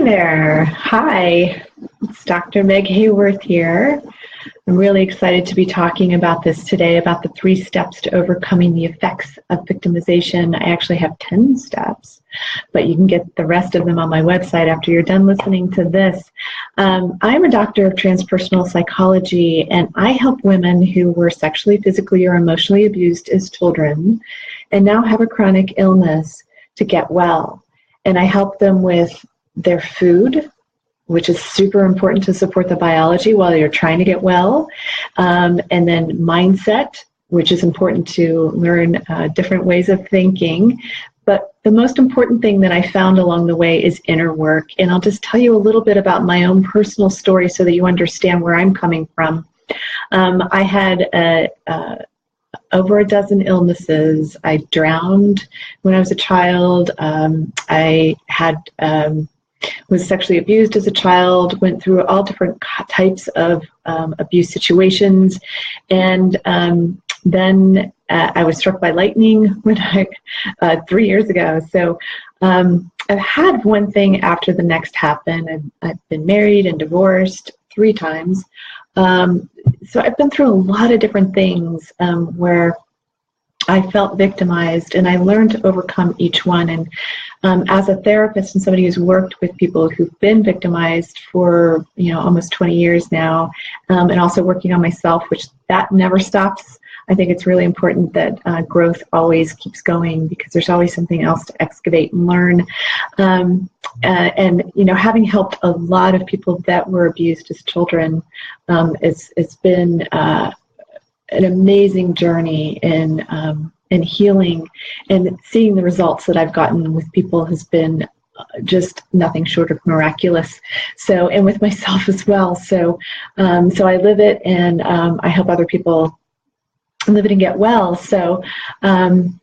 there. Hi, it's Dr. Meg Haworth here. I'm really excited to be talking about this today, about the 3 steps to overcoming the effects of victimization. I actually have 10 steps, but you can get the rest of them on my website after you're done listening to this. I'm a doctor of transpersonal psychology, and I help women who were sexually, physically, or emotionally abused as children and now have a chronic illness to get well. And I help them with their food, which is super important to support the biology while you're trying to get well. And then mindset, which is important to learn different ways of thinking. But the most important thing that I found along the way is inner work. And I'll just tell you a little bit about my own personal story so that you understand where I'm coming from. I had over a dozen illnesses. I drowned when I was a child. I had was sexually abused as a child, went through all different types of abuse situations, and then I was struck by lightning when 3 years ago. So I've had one thing after the next happen. I've been married and divorced 3 times. So I've been through a lot of different things where I felt victimized, and I learned to overcome each one. And as a therapist and somebody who's worked with people who've been victimized for almost 20 years now, and also working on myself, which that never stops. I think it's really important that growth always keeps going, because there's always something else to excavate and learn. And having helped a lot of people that were abused as children, it's been an amazing journey in healing, and seeing the results that I've gotten with people has been just nothing short of miraculous. So, and with myself as well. So I live it, and I help other people live it and get well. So, and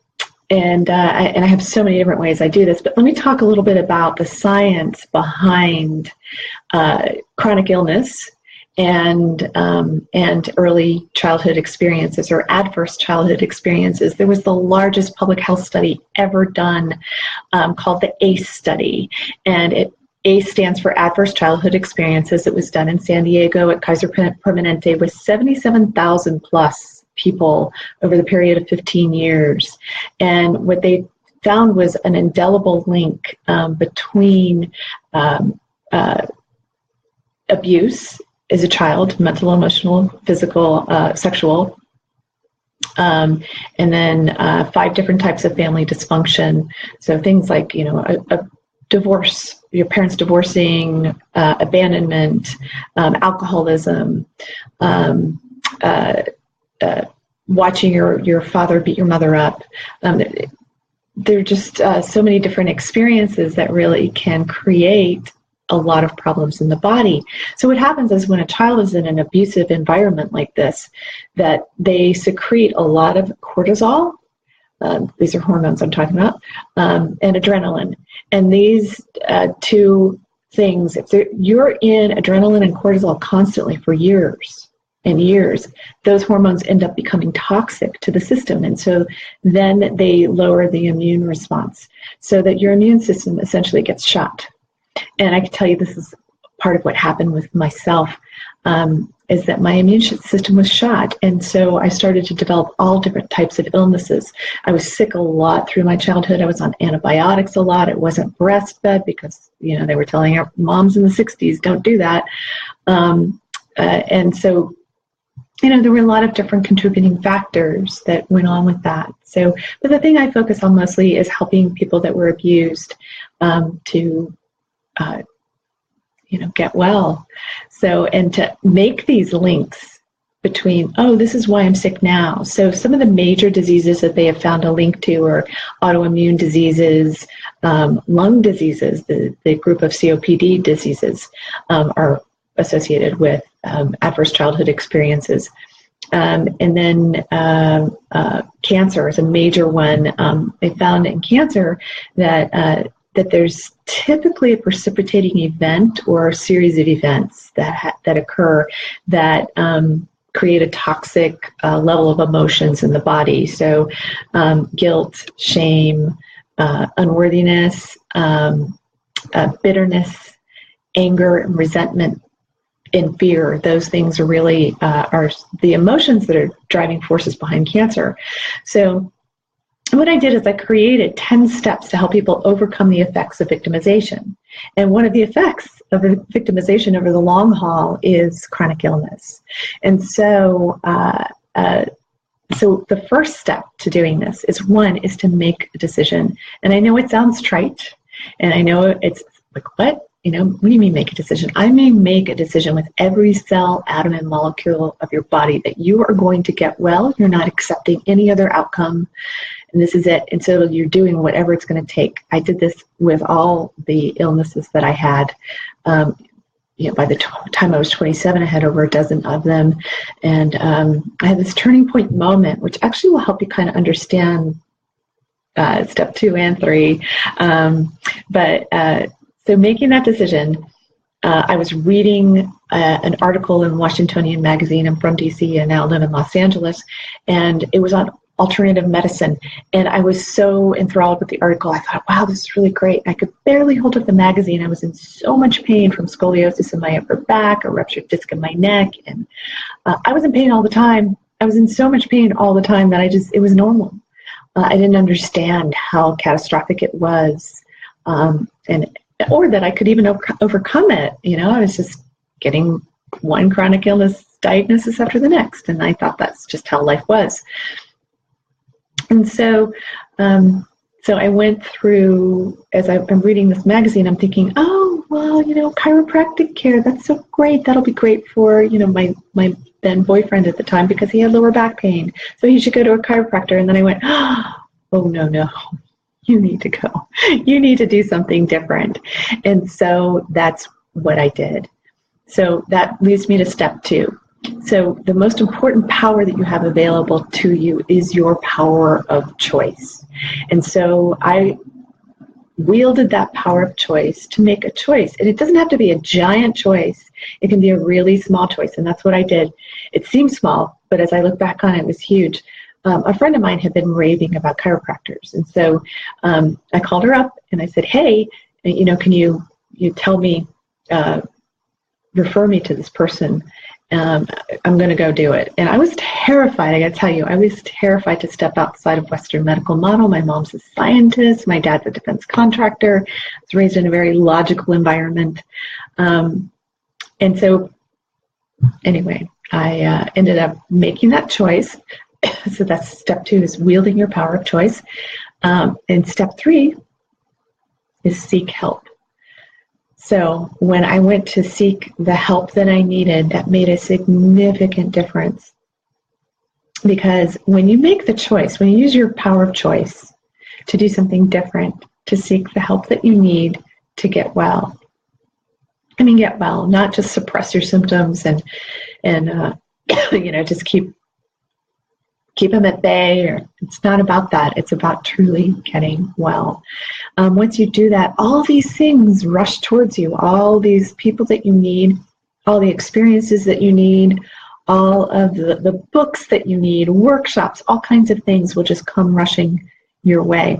I have so many different ways I do this, but let me talk a little bit about the science behind chronic illness and early childhood experiences, or adverse childhood experiences. There was the largest public health study ever done, called the ACE study, and ACE stands for Adverse Childhood Experiences. It was done in San Diego at Kaiser Permanente with 77,000 plus people over the period of 15 years. And what they found was an indelible link between abuse as a child, mental, emotional, physical, sexual, and then 5 different types of family dysfunction. So things like, a divorce, your parents divorcing, abandonment, alcoholism, watching your father beat your mother up. There are just so many different experiences that really can create a lot of problems in the body. So what happens is when a child is in an abusive environment like this, that they secrete a lot of cortisol. These are hormones I'm talking about, and adrenaline. And these 2 things, if you're in adrenaline and cortisol constantly for years and years, those hormones end up becoming toxic to the system. And so then they lower the immune response, so that your immune system essentially gets shot. And I can tell you this is part of what happened with myself, is that my immune system was shot. And so I started to develop all different types of illnesses. I was sick a lot through my childhood. I was on antibiotics a lot. It wasn't breastfed because, they were telling our moms in the 60s, don't do that. And so, there were a lot of different contributing factors that went on with that. So, but the thing I focus on mostly is helping people that were abused to get well. So, and to make these links between, this is why I'm sick now. So some of the major diseases that they have found a link to are autoimmune diseases, lung diseases. The group of COPD diseases are associated with adverse childhood experiences. And then cancer is a major one. They found in cancer that there's typically a precipitating event or a series of events that occur that create a toxic level of emotions in the body. So guilt, shame, unworthiness, bitterness, anger and resentment and fear. Those things are really are the emotions that are driving forces behind cancer. So what I did is I created 10 steps to help people overcome the effects of victimization. And one of the effects of victimization over the long haul is chronic illness. And so so the first step to doing this is to make a decision. And I know it sounds trite, and I know it's like, what? What do you mean make a decision? I mean make a decision with every cell, atom, and molecule of your body that you are going to get well. You're not accepting any other outcome, and this is it. And so you're doing whatever it's going to take. I did this with all the illnesses that I had. By the time I was 27, I had over a dozen of them. And I had this turning point moment, which actually will help you kind of understand step 2 and 3. So making that decision, I was reading an article in Washingtonian magazine. I'm from DC and now live in Los Angeles, and it was on alternative medicine. And I was so enthralled with the article. I thought, wow, this is really great. I could barely hold up the magazine. I was in so much pain from scoliosis in my upper back, a ruptured disc in my neck, and I was in pain all the time. I was in so much pain all the time that it was normal. I didn't understand how catastrophic it was, or that I could even overcome it. I was just getting one chronic illness diagnosis after the next, and I thought that's just how life was. And so I went through, as I'm reading this magazine, I'm thinking, oh, well, chiropractic care, that's so great. That'll be great for, my then boyfriend at the time, because he had lower back pain. So he should go to a chiropractor. And then I went, oh, no. You need to go. You need to do something different. And so that's what I did. So that leads me to step 2. So the most important power that you have available to you is your power of choice. And so I wielded that power of choice to make a choice. And it doesn't have to be a giant choice. It can be a really small choice. And that's what I did. It seemed small, but as I look back on it, it was huge. A friend of mine had been raving about chiropractors. And so I called her up and I said, hey, can you tell me, refer me to this person? I'm going to go do it. And I was terrified. I got to tell you, I was terrified to step outside of Western medical model. My mom's a scientist. My dad's a defense contractor. I was raised in a very logical environment. And so anyway, I ended up making that choice. So that's step 2, is wielding your power of choice. And step 3 is seek help. So when I went to seek the help that I needed, that made a significant difference. Because when you make the choice, when you use your power of choice to do something different, to seek the help that you need to get well, get well, not just suppress your symptoms and just keep them at bay. Or it's not about that. It's about truly getting well. Once you do that, all these things rush towards you. All these people that you need, all the experiences that you need, all of the books that you need, workshops, all kinds of things will just come rushing your way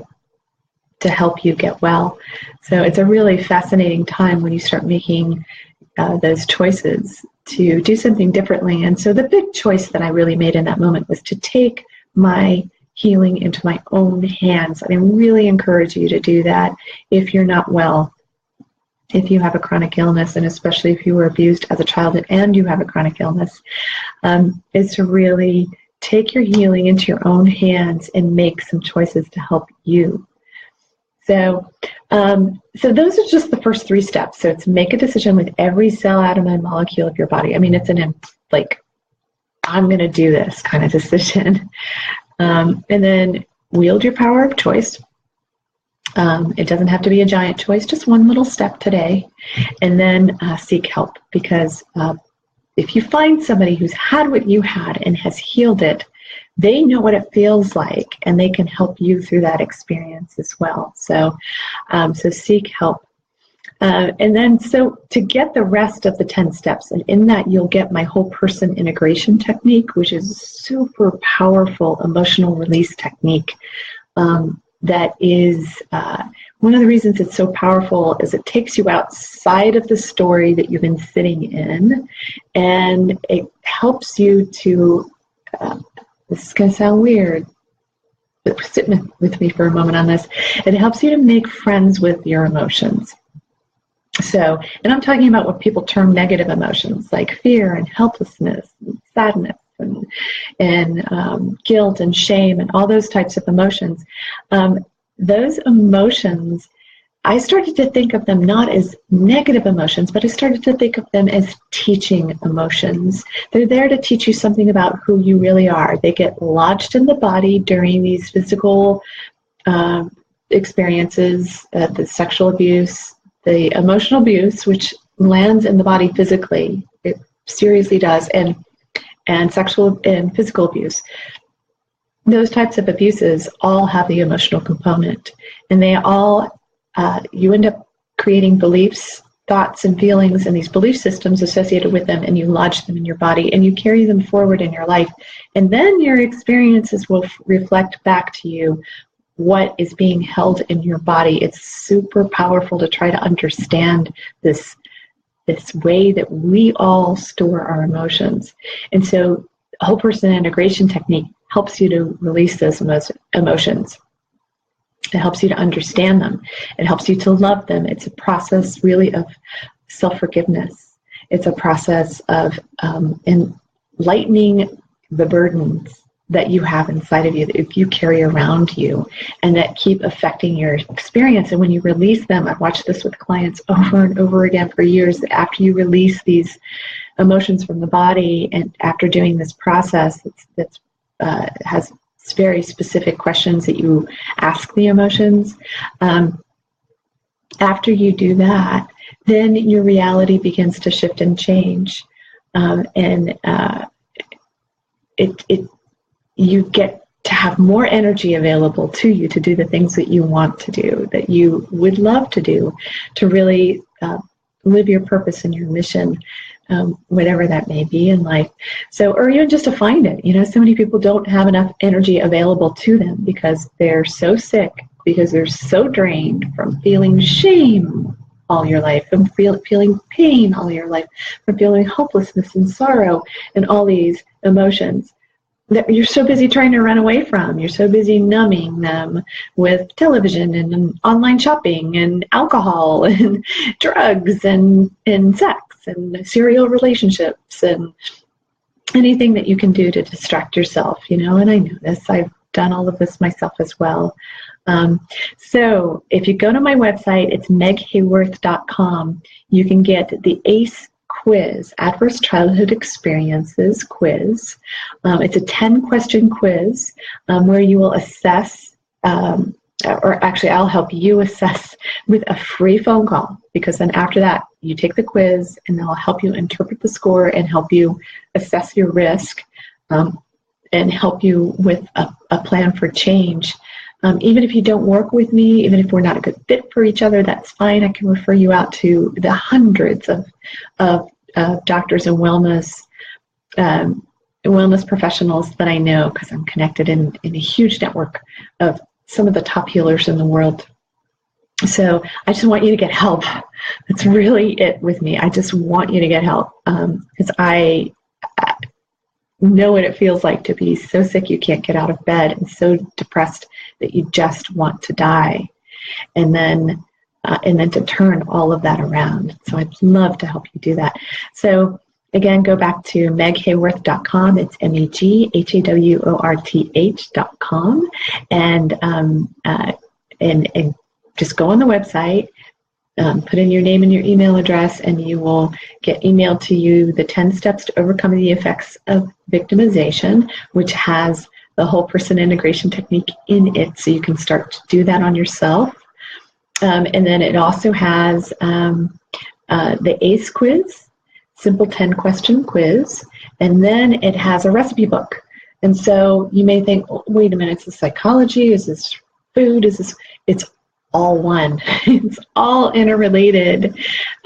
to help you get well. So it's a really fascinating time when you start making those choices to do something differently. And so the big choice that I really made in that moment was to take my healing into my own hands. I really encourage you to do that if you're not well, if you have a chronic illness, and especially if you were abused as a child and you have a chronic illness, is to really take your healing into your own hands and make some choices to help you. So those are just the first 3 steps. So it's make a decision with every cell, atom, and molecule of your body. It's I'm going to do this kind of decision. And then wield your power of choice. It doesn't have to be a giant choice, just one little step today. And then seek help, because if you find somebody who's had what you had and has healed it, they know what it feels like, and they can help you through that experience as well. So seek help. And then to get the rest of the 10 steps, and in that you'll get my whole person integration technique, which is a super powerful emotional release technique that is one of the reasons it's so powerful is it takes you outside of the story that you've been sitting in, and it helps you to, this is going to sound weird, but sit with me for a moment on this. It helps you to make friends with your emotions. So, and I'm talking about what people term negative emotions, like fear and helplessness and sadness and guilt and shame and all those types of emotions. Those emotions, I started to think of them not as negative emotions, but I started to think of them as teaching emotions. They're there to teach you something about who you really are. They get lodged in the body during these physical experiences, the sexual abuse, the emotional abuse, which lands in the body physically. It seriously does, and sexual and physical abuse. Those types of abuses all have the emotional component, and they all, you end up creating beliefs, thoughts, and feelings, and these belief systems associated with them, and you lodge them in your body, and you carry them forward in your life. And then your experiences will reflect back to you what is being held in your body. It's super powerful to try to understand this way that we all store our emotions. And so a whole person integration technique helps you to release those emotions. It helps you to understand them. It helps you to love them. It's a process really of self-forgiveness. It's a process of lightening the burdens that you have inside of you, that you carry around you, and that keep affecting your experience. And when you release them, I've watched this with clients over and over again for years, that after you release these emotions from the body, and after doing this process that's has very specific questions that you ask the emotions, after you do that, then your reality begins to shift and change, you get to have more energy available to you to do the things that you want to do, that you would love to do, to really live your purpose and your mission, whatever that may be in life. So, or even just to find it. You know, so many people don't have enough energy available to them because they're so sick, because they're so drained from feeling shame all your life, from feeling pain all your life, from feeling hopelessness and sorrow and all these emotions that you're so busy trying to run away from. You're so busy numbing them with television and online shopping and alcohol and drugs and sex and serial relationships and anything that you can do to distract yourself, you know, and I know this. I've done all of this myself as well. So if you go to my website, it's meghaworth.com, you can get the ACE quiz, Adverse Childhood Experiences quiz. It's a 10-question quiz where you will assess, or actually I'll help you assess with a free phone call, because then after that you take the quiz and they'll help you interpret the score and help you assess your risk and help you with a plan for change. Even if you don't work with me, even if we're not a good fit for each other, that's fine. I can refer you out to the hundreds of doctors and wellness professionals that I know, because I'm connected in a huge network of some of the top healers in the world. So I just want you to get help. That's really it with me. I just want you to get help, because I know what it feels like to be so sick you can't get out of bed and so depressed that you just want to die, and then to turn all of that around. So I'd love to help you do that. So again, go back to meghaworth.com. It's meghaworth.com, and just go on the website. Put in your name and your email address, and you will get emailed to you the 10 steps to overcoming the effects of victimization, which has the whole person integration technique in it, so you can start to do that on yourself. And then it also has the ACE quiz, simple 10-question quiz, and then it has a recipe book. And so you may think, oh, wait a minute, is this psychology? Is this food? Is this? It's all one. It's all interrelated.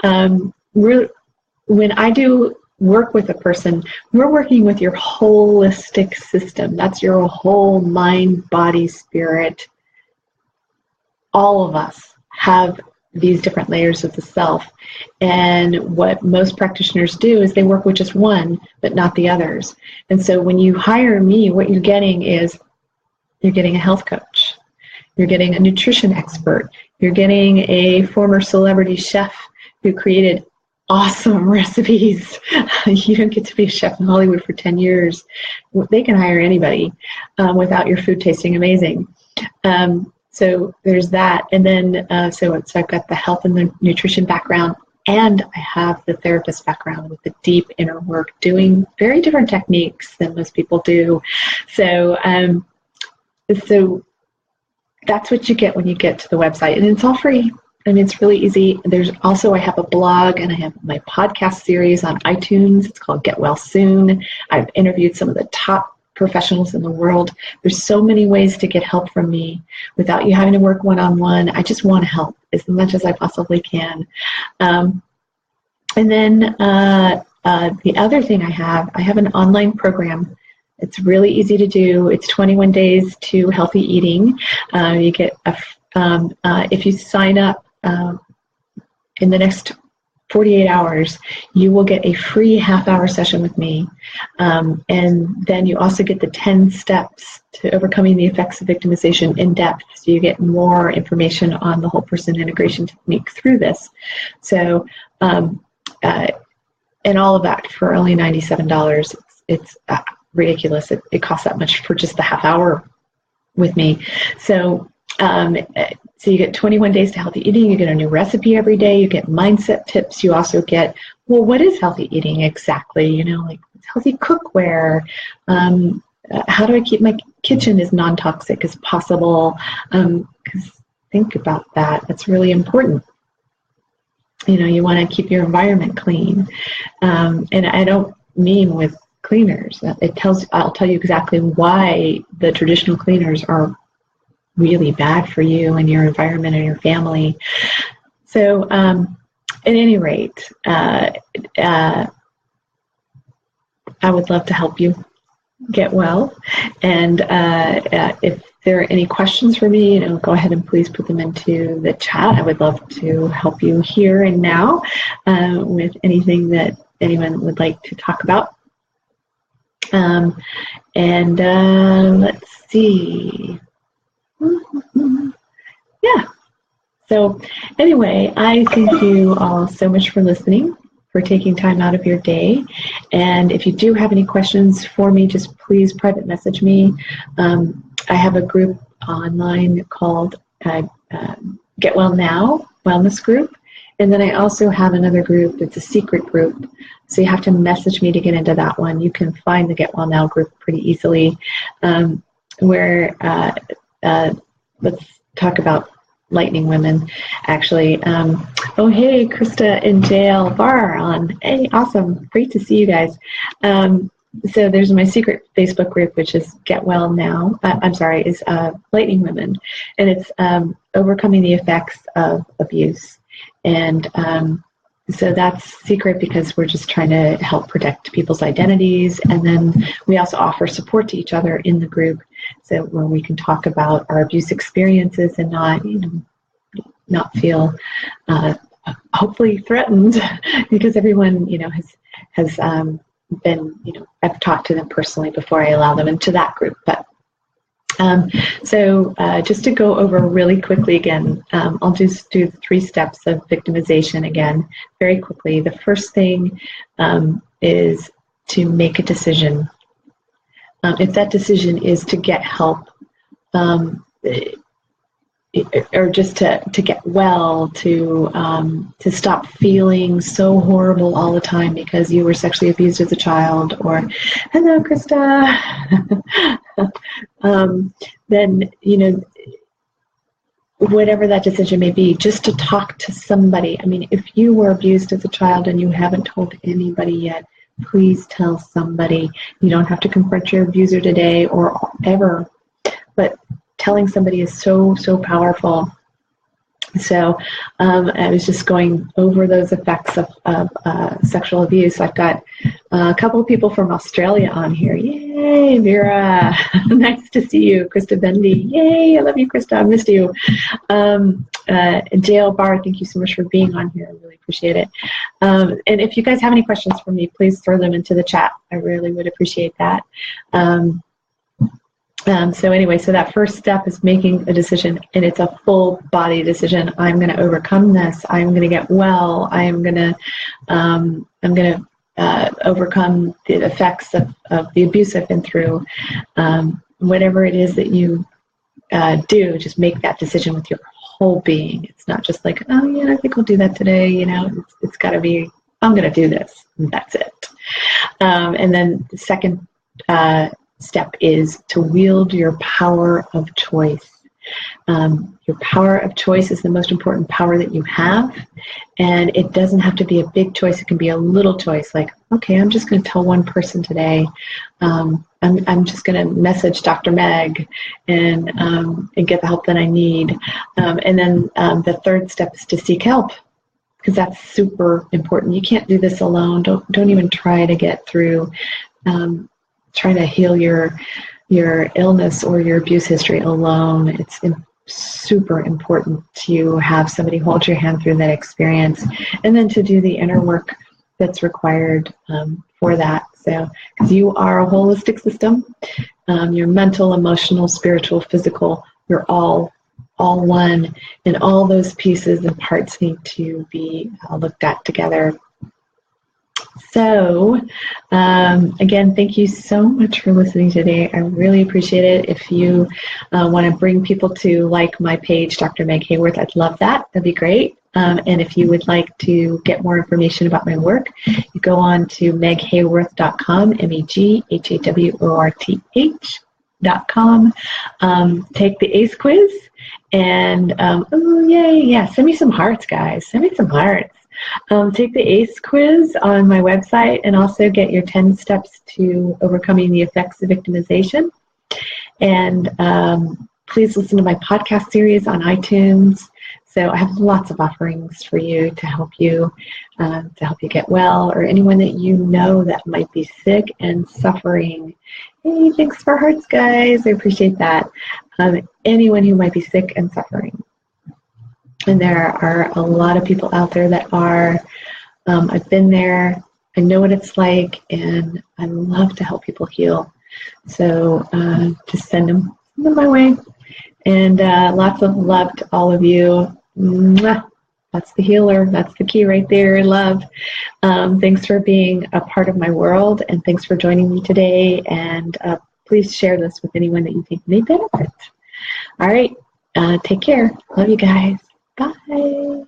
When I do work with a person, we're working with your holistic system. That's your whole mind, body, spirit. All of us have these different layers of the self. And what most practitioners do is they work with just one, but not the others. And so when you hire me, what you're getting is you're getting a health coach. You're getting a nutrition expert. You're getting a former celebrity chef who created awesome recipes. You don't get to be a chef in Hollywood for 10 years. They can hire anybody without your food tasting amazing. So there's that. And then, so I've got the health and the nutrition background, and I have the therapist background with the deep inner work, doing very different techniques than most people do. So, so that's what you get when you get to the website, and it's all free. I mean, it's really easy. There's also, I have a blog, and I have my podcast series on iTunes. It's called Get Well Soon. I've interviewed some of the top professionals in the world. There's so many ways to get help from me without you having to work one-on-one. I just want to help as much as I possibly can. And then the other thing I have an online program. It's really easy to do. It's 21 days to healthy eating. You get if you sign up in the next 48 hours, you will get a free half-hour session with me. And then you also get the 10 steps to overcoming the effects of victimization in depth. So you get more information on the whole person integration technique through this. So, and all of that for only $97. It's ridiculous. It costs that much for just the half hour with me. So, so you get 21 days to healthy eating, you get a new recipe every day, you get mindset tips, you also get, well, what is healthy eating exactly? You know, like healthy cookware, how do I keep my kitchen as non-toxic as possible? Because think about that, that's really important. You know, you want to keep your environment clean. And I don't mean with cleaners. I'll tell you exactly why the traditional cleaners are really bad for you and your environment and your family. So at any rate, I would love to help you get well. And if there are any questions for me, go ahead and please put them into the chat. I would love to help you here and now with anything that anyone would like to talk about. Let's see. Yeah. So anyway, I thank you all so much for listening, for taking time out of your day. And if you do have any questions for me, just please private message me. I have a group online called Get Well Now Wellness Group. And then I also have another group. It's a secret group. So you have to message me to get into that one. You can find the Get Well Now group pretty easily, where let's talk about lightning women, actually. Oh, hey, Krista and JL Bar on. Hey, awesome. Great to see you guys. So there's my secret Facebook group, which is Get Well Now. Is Lightning Women. And it's overcoming the effects of abuse. And so that's secret because we're just trying to help protect people's identities. And then we also offer support to each other in the group, so where we can talk about our abuse experiences and not feel hopefully threatened, because everyone has been I've talked to them personally before I allow them into that group. But so just to go over really quickly again, I'll just do the 3 steps of victimization again very quickly. The first thing is to make a decision. If that decision is to get help, or just to get well, to stop feeling so horrible all the time because you were sexually abused as a child, or hello, Krista, then, whatever that decision may be, just to talk to somebody. I mean, if you were abused as a child and you haven't told anybody yet, please tell somebody. You don't have to confront your abuser today or ever, but telling somebody is so powerful. So I was just going over those effects of sexual abuse. I've got a couple of people from Australia on here. Yay! Hey, Vera. Nice to see you. Krista Bendy. Yay, I love you, Krista. I missed you. JL Bar, thank you so much for being on here. I really appreciate it. And if you guys have any questions for me, please throw them into the chat. I really would appreciate that. So anyway, so that first step is making a decision, and it's a full body decision. I'm going to overcome this. I'm going to get well. I'm going to overcome the effects of the abuse I've been through. Whatever it is that you do, just make that decision with your whole being. It's not just like, oh yeah, I think we'll do that today. You know, it's got to be, I'm going to do this, and that's it. And then the second step is to wield your power of choice. Your power of choice is the most important power that you have, and it doesn't have to be a big choice. It can be a little choice, like, okay, I'm just going to tell one person today. I'm just going to message Dr. Meg and get the help that I need. And then the third step is to seek help, because that's super important. You can't do this alone. Don't even try to get through trying to heal your illness or your abuse history alone. It's super important to have somebody hold your hand through that experience, and then to do the inner work that's required for that. So, because you are a holistic system, you're mental, emotional, spiritual, physical, you're all one, and all those pieces and parts need to be looked at together. So, again, thank you so much for listening today. I really appreciate it. If you want to bring people to like my page, Dr. Meg Haworth, I'd love that. That'd be great. And if you would like to get more information about my work, you go on to meghaworth.com, MEGHAWORTH.com. Take the ACE quiz, and oh, yay, yeah, send me some hearts, guys. Send me some hearts. Take the ACE quiz on my website, and also get your 10 steps to overcoming the effects of victimization. And please listen to my podcast series on iTunes. So I have lots of offerings for you to help you get well, or anyone that you know that might be sick and suffering. Hey, thanks for hearts, guys. I appreciate that. Anyone who might be sick and suffering. And there are a lot of people out there that are. I've been there. I know what it's like, and I love to help people heal. So just send them my way. And lots of love to all of you. Mwah. That's the healer. That's the key right there. Love. Thanks for being a part of my world, and thanks for joining me today. And please share this with anyone that you think may benefit. All right. Take care. Love you guys. Bye.